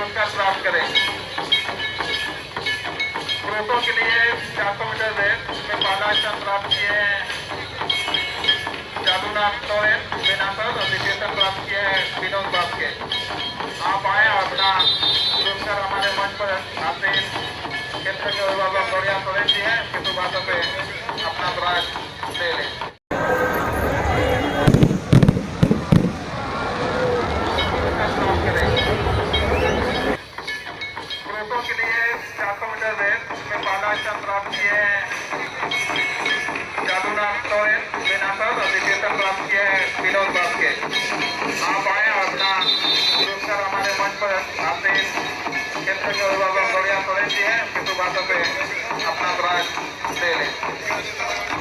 पुरस्कार प्राप्त करें। पुरुषों के लिए 400 मीटर रेस में पहला स्थान प्राप्त किए हैं जादूनाथ सोरेन बेनासर और द्वितीय स्थान प्राप्त किए हैं विनोद बास्के। आप आए और अपना पुरस्कार हमारे मंच पर आते क्षेत्र के अभिभावक गौड़िया सोरेन जी हैं, उनके सुभाषों से अपना प्राइज ले लें। पुरुषों के लिए 400 मीटर रेस में पहला स्थान प्राप्त किए हैं जादूनाथ सोरेन बेनासर और द्वितीय स्थान प्राप्त किए हैं विनोद बास्के। आप आए और अपना पुरस्कार हमारे मंच पर आते क्षेत्र के अभिभावक गौड़िया सोरेन जी हैं, उनके सुभाषों से अपना प्राइज ले लें।